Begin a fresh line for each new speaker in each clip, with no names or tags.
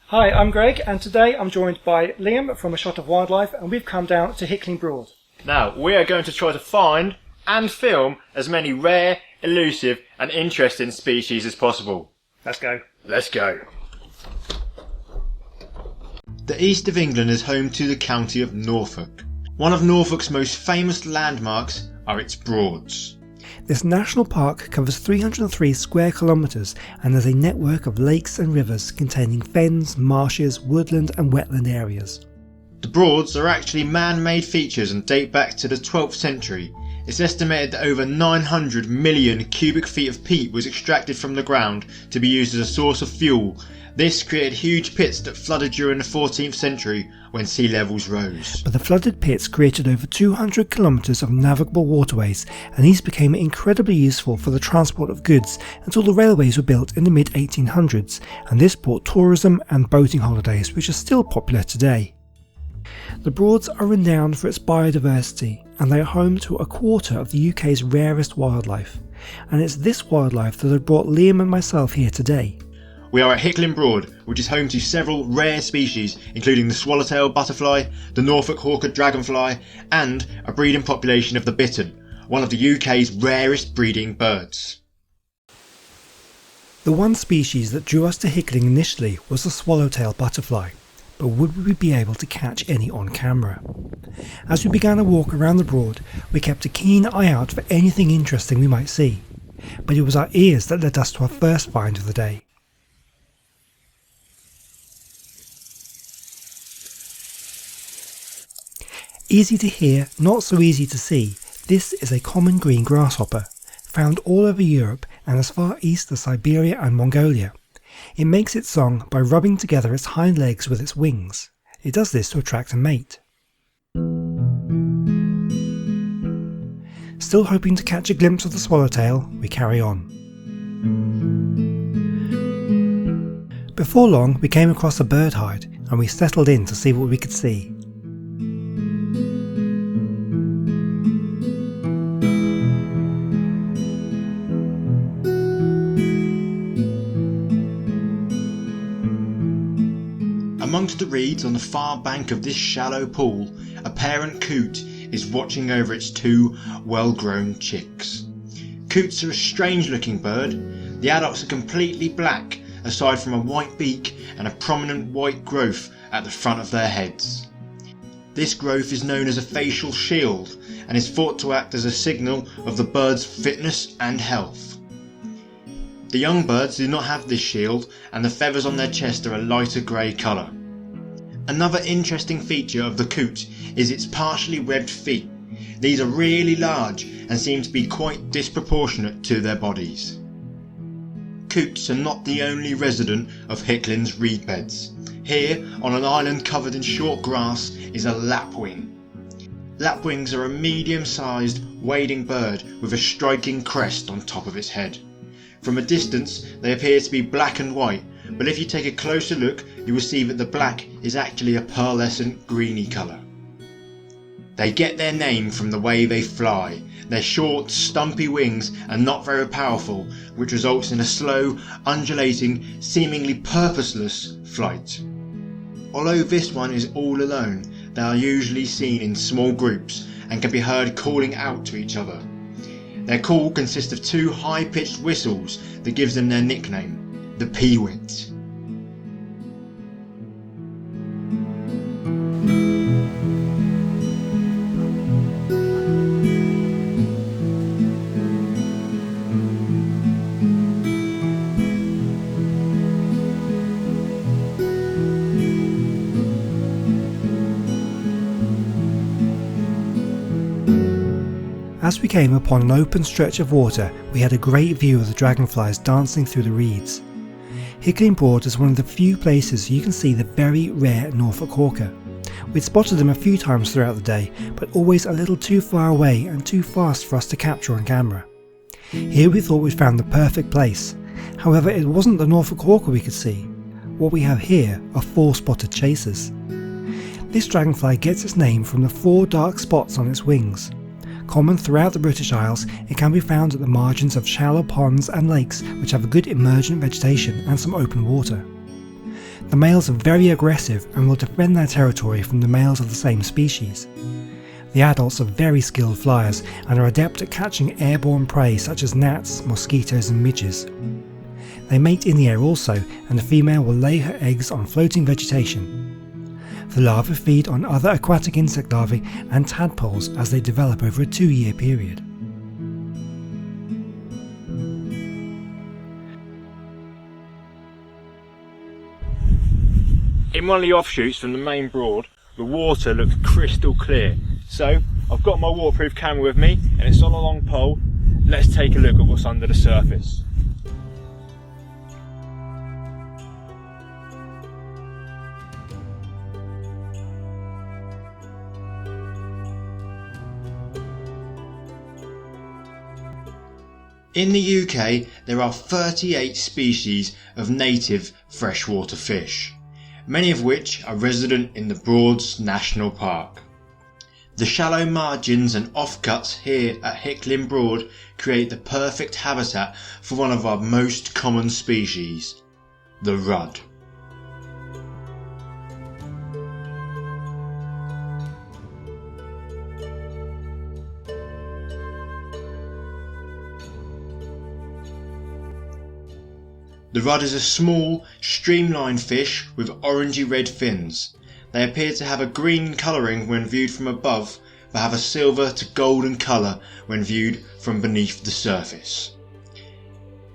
Hi, I'm Greg, and today I'm joined by Liam from A Shot of Wildlife, and we've come down to Hickling Broad.
Now, we are going to try to find and film as many rare, elusive and interesting species as possible.
Let's go.
Let's go. The east of England is home to the county of Norfolk. One of Norfolk's most famous landmarks are its Broads.
This national park covers 303 square kilometres and is a network of lakes and rivers containing fens, marshes, woodland and wetland areas.
The Broads are actually man-made features and date back to the 12th century. It's estimated that over 900 million cubic feet of peat was extracted from the ground to be used as a source of fuel. This created huge pits that flooded during the 14th century when sea levels rose.
But the flooded pits created over 200 kilometres of navigable waterways, and these became incredibly useful for the transport of goods until the railways were built in the mid-1800s, and this brought tourism and boating holidays, which are still popular today. The Broads are renowned for its biodiversity, and they are home to a quarter of the UK's rarest wildlife. And it's this wildlife that has brought Liam and myself here today.
We are at Hickling Broad, which is home to several rare species, including the Swallowtail Butterfly, the Norfolk Hawker Dragonfly, and a breeding population of the bittern, one of the UK's rarest breeding birds.
The one species that drew us to Hickling initially was the Swallowtail Butterfly, but would we be able to catch any on camera? As we began a walk around the Broad, we kept a keen eye out for anything interesting we might see, but it was our ears that led us to our first find of the day. Easy to hear, not so easy to see, this is a common green grasshopper, found all over Europe and as far east as Siberia and Mongolia. It makes its song by rubbing together its hind legs with its wings. It does this to attract a mate. Still hoping to catch a glimpse of the swallowtail, we carry on. Before long we came across a bird hide and we settled in to see what we could see.
Amongst the reeds on the far bank of this shallow pool, a parent coot is watching over its two well-grown chicks. Coots are a strange looking bird. The adults are completely black, aside from a white beak and a prominent white growth at the front of their heads. This growth is known as a facial shield and is thought to act as a signal of the bird's fitness and health. The young birds do not have this shield, and the feathers on their chest are a lighter grey colour. Another interesting feature of the coot is its partially webbed feet. These are really large and seem to be quite disproportionate to their bodies. Coots are not the only resident of Hickling's reed beds. Here, on an island covered in short grass, is a lapwing. Lapwings are a medium-sized wading bird with a striking crest on top of its head. From a distance they appear to be black and white, but if you take a closer look you will see that the black is actually a pearlescent greeny colour. They get their name from the way they fly. Their short, stumpy wings are not very powerful, which results in a slow, undulating, seemingly purposeless flight. Although this one is all alone, they are usually seen in small groups and can be heard calling out to each other. Their call consists of two high-pitched whistles that gives them their nickname, the peewit.
As we came upon an open stretch of water, we had a great view of the dragonflies dancing through the reeds. Hickling Broad is one of the few places you can see the very rare Norfolk Hawker. We'd spotted them a few times throughout the day, but always a little too far away and too fast for us to capture on camera. Here we thought we'd found the perfect place. However, it wasn't the Norfolk Hawker we could see. What we have here are 4 spotted chasers. This dragonfly gets its name from the 4 dark spots on its wings. Common throughout the British Isles, it can be found at the margins of shallow ponds and lakes which have a good emergent vegetation and some open water. The males are very aggressive and will defend their territory from the males of the same species. The adults are very skilled flyers and are adept at catching airborne prey such as gnats, mosquitoes and midges. They mate in the air also, and the female will lay her eggs on floating vegetation. The larvae feed on other aquatic insect larvae and tadpoles as they develop over a 2-year period.
In one of the offshoots from the main Broad, the water looks crystal clear. So I've got my waterproof camera with me and it's on a long pole. Let's take a look at what's under the surface. In the UK, there are 38 species of native freshwater fish, many of which are resident in the Broads National Park. The shallow margins and offcuts here at Hickling Broad create the perfect habitat for one of our most common species, the rudd. The rudd is a small, streamlined fish with orangey red fins. They appear to have a green colouring when viewed from above, but have a silver to golden colour when viewed from beneath the surface.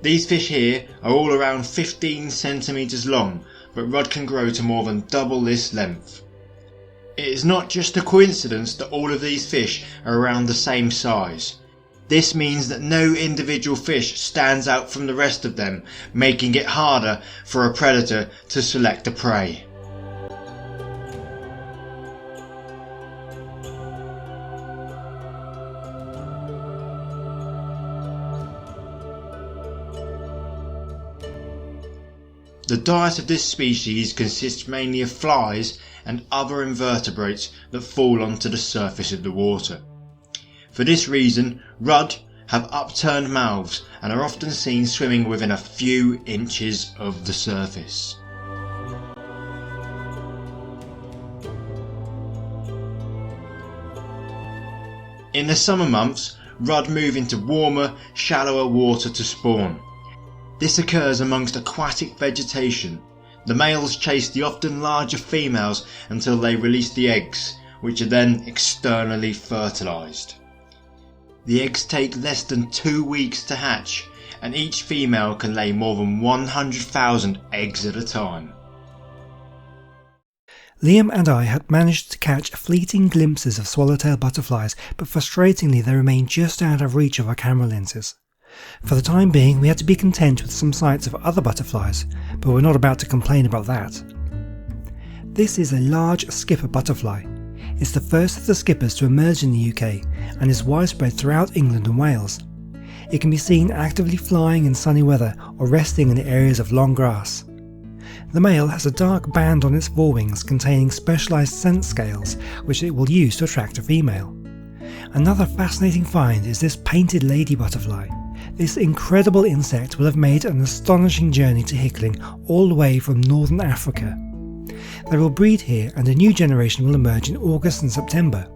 These fish here are all around 15 centimetres long, but rudd can grow to more than double this length. It is not just a coincidence that all of these fish are around the same size. This means that no individual fish stands out from the rest of them, making it harder for a predator to select a prey. The diet of this species consists mainly of flies and other invertebrates that fall onto the surface of the water. For this reason, rudd have upturned mouths and are often seen swimming within a few inches of the surface. In the summer months, rudd move into warmer, shallower water to spawn. This occurs amongst aquatic vegetation. The males chase the often larger females until they release the eggs, which are then externally fertilised. The eggs take less than 2 weeks to hatch, and each female can lay more than 100,000 eggs at a time.
Liam and I had managed to catch fleeting glimpses of swallowtail butterflies, but frustratingly they remained just out of reach of our camera lenses. For the time being we had to be content with some sights of other butterflies, but we're not about to complain about that. This is a large skipper butterfly. It's the first of the skippers to emerge in the UK and is widespread throughout England and Wales. It can be seen actively flying in sunny weather or resting in areas of long grass. The male has a dark band on its forewings containing specialised scent scales which it will use to attract a female. Another fascinating find is this painted lady butterfly. This incredible insect will have made an astonishing journey to Hickling all the way from northern Africa. They will breed here and a new generation will emerge in August and September.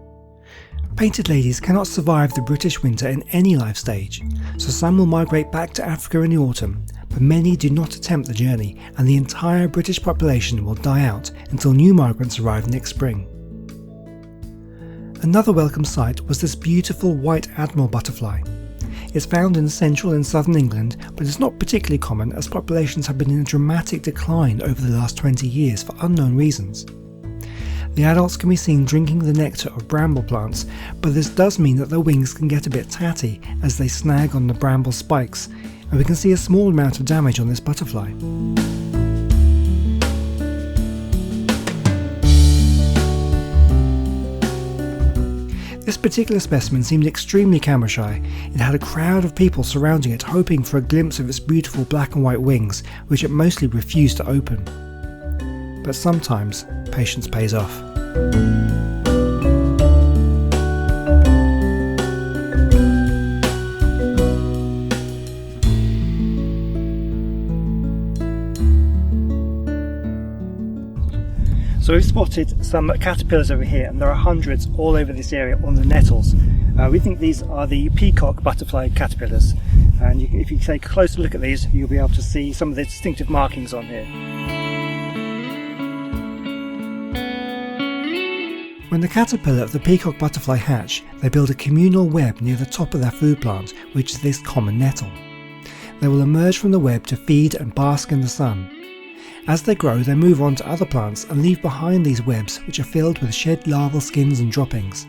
Painted ladies cannot survive the British winter in any life stage, so some will migrate back to Africa in the autumn, but many do not attempt the journey and the entire British population will die out until new migrants arrive next spring. Another welcome sight was this beautiful white admiral butterfly. It's found in central and southern England, but it's not particularly common as populations have been in a dramatic decline over the last 20 years for unknown reasons. The adults can be seen drinking the nectar of bramble plants, but this does mean that their wings can get a bit tatty as they snag on the bramble spikes, and we can see a small amount of damage on this butterfly. This particular specimen seemed extremely camera shy. It had a crowd of people surrounding it hoping for a glimpse of its beautiful black and white wings, which it mostly refused to open. But sometimes patience pays off. So we've spotted some caterpillars over here, and there are hundreds all over this area on the nettles. We think these are the peacock butterfly caterpillars, and if you take a closer look at these, you'll be able to see some of the distinctive markings on here. When the caterpillar of the peacock butterfly hatch, they build a communal web near the top of their food plant, which is this common nettle. They will emerge from the web to feed and bask in the sun. As they grow, they move on to other plants and leave behind these webs, which are filled with shed larval skins and droppings.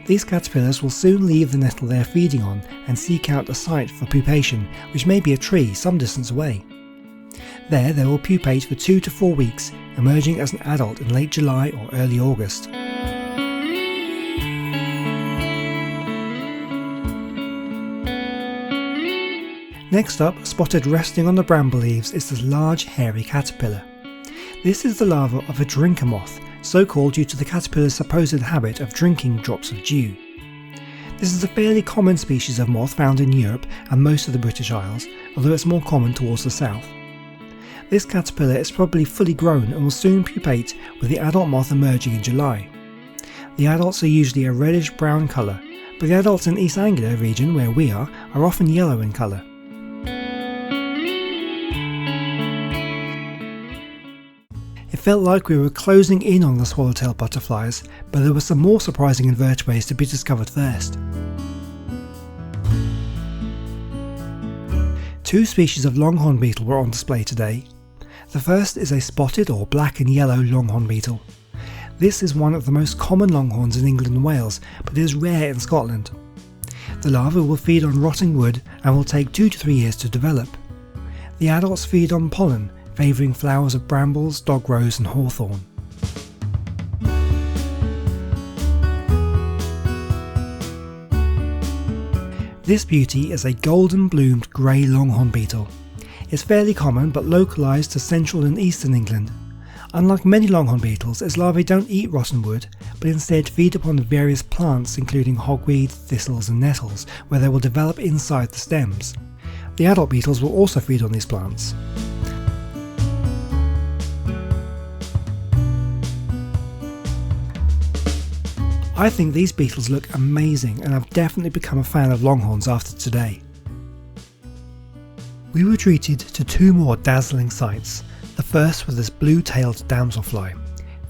These caterpillars will soon leave the nettle they are feeding on and seek out a site for pupation, which may be a tree some distance away. There they will pupate for 2 to 4 weeks, emerging as an adult in late July or early August. Next up, spotted resting on the bramble leaves, is this large hairy caterpillar. This is the larva of a drinker moth, so called due to the caterpillar's supposed habit of drinking drops of dew. This is a fairly common species of moth found in Europe and most of the British Isles, although it's more common towards the south. This caterpillar is probably fully grown and will soon pupate, with the adult moth emerging in July. The adults are usually a reddish brown colour, but the adults in East Anglia region, where we are often yellow in colour. It felt like we were closing in on the swallowtail butterflies, but there were some more surprising invertebrates to be discovered first. 2 species of longhorn beetle were on display today. The first is a spotted or black and yellow longhorn beetle. This is one of the most common longhorns in England and Wales, but it is rare in Scotland. The larvae will feed on rotting wood and will take 2 to 3 years to develop. The adults feed on pollen, favouring flowers of brambles, dog rose and hawthorn. This beauty is a golden bloomed grey longhorn beetle. It's fairly common but localised to central and eastern England. Unlike many longhorn beetles, its larvae don't eat rotten wood, but instead feed upon various plants including hogweed, thistles and nettles, where they will develop inside the stems. The adult beetles will also feed on these plants. I think these beetles look amazing, and I've definitely become a fan of longhorns after today. We were treated to 2 more dazzling sights. The first was this blue-tailed damselfly.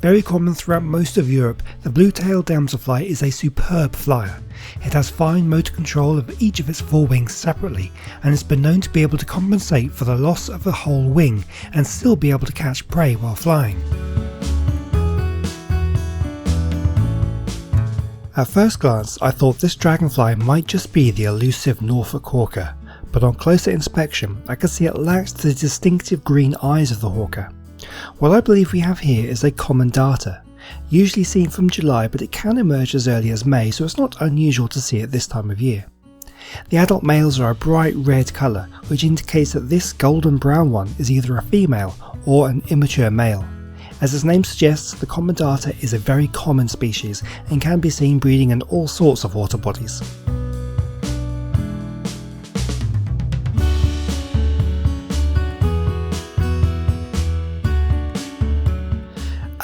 Very common throughout most of Europe, the blue-tailed damselfly is a superb flyer. It has fine motor control of each of its 4 wings separately, and has been known to be able to compensate for the loss of the whole wing and still be able to catch prey while flying. At first glance, I thought this dragonfly might just be the elusive Norfolk Hawker, but on closer inspection I could see it lacked the distinctive green eyes of the hawker. What I believe we have here is a common darter, usually seen from July, but it can emerge as early as May, so it's not unusual to see it this time of year. The adult males are a bright red colour, which indicates that this golden brown one is either a female or an immature male. As its name suggests, the common darter is a very common species and can be seen breeding in all sorts of water bodies.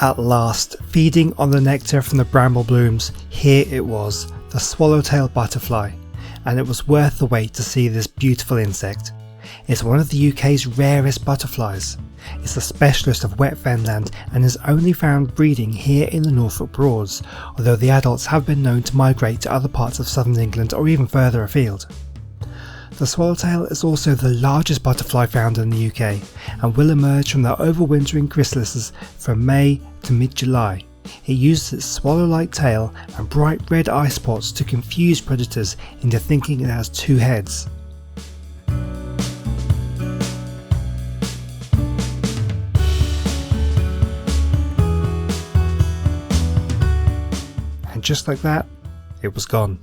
At last, feeding on the nectar from the bramble blooms, here it was, the swallowtail butterfly, and it was worth the wait to see this beautiful insect. It's one of the UK's rarest butterflies. It's a specialist of wet fenland and is only found breeding here in the Norfolk Broads, although the adults have been known to migrate to other parts of southern England or even further afield. The swallowtail is also the largest butterfly found in the UK and will emerge from their overwintering chrysalises from May to mid-July. It uses its swallow-like tail and bright red eye spots to confuse predators into thinking it has 2 heads. And just like that, it was gone.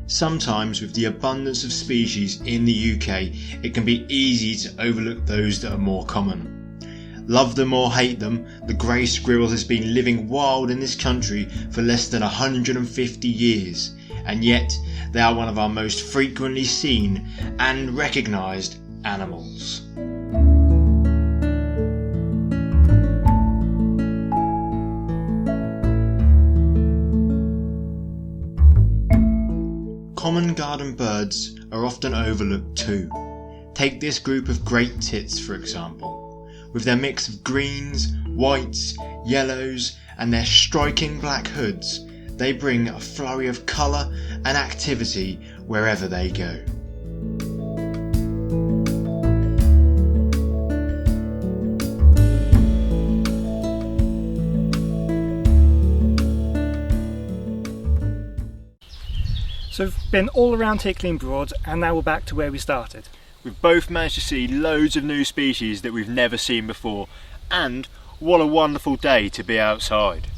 Sometimes with the abundance of species in the UK, it can be easy to overlook those that are more common. Love them or hate them, the grey squirrel has been living wild in this country for less than 150 years, and yet they are one of our most frequently seen and recognised animals. Common garden birds are often overlooked too. Take this group of great tits for example. With their mix of greens, whites, yellows and their striking black hoods, they bring a flurry of colour and activity wherever they go.
So we've been all around Hickling Broad and now we're back to where we started.
We've both managed to see loads of new species that we've never seen before, and what a wonderful day to be outside.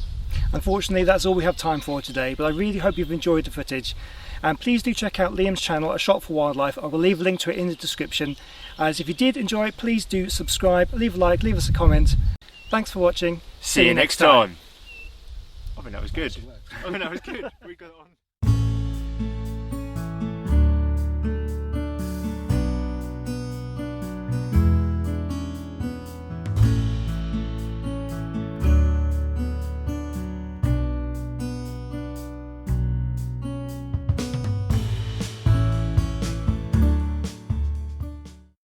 Unfortunately that's all we have time for today, but I really hope you've enjoyed the footage, and please do check out Liam's channel, A Shot for Wildlife. I will leave a link to it in the description. As if you did enjoy it, please do subscribe, leave a like, leave us a comment. Thanks for watching.
See you next time. I think that was good. We got it on.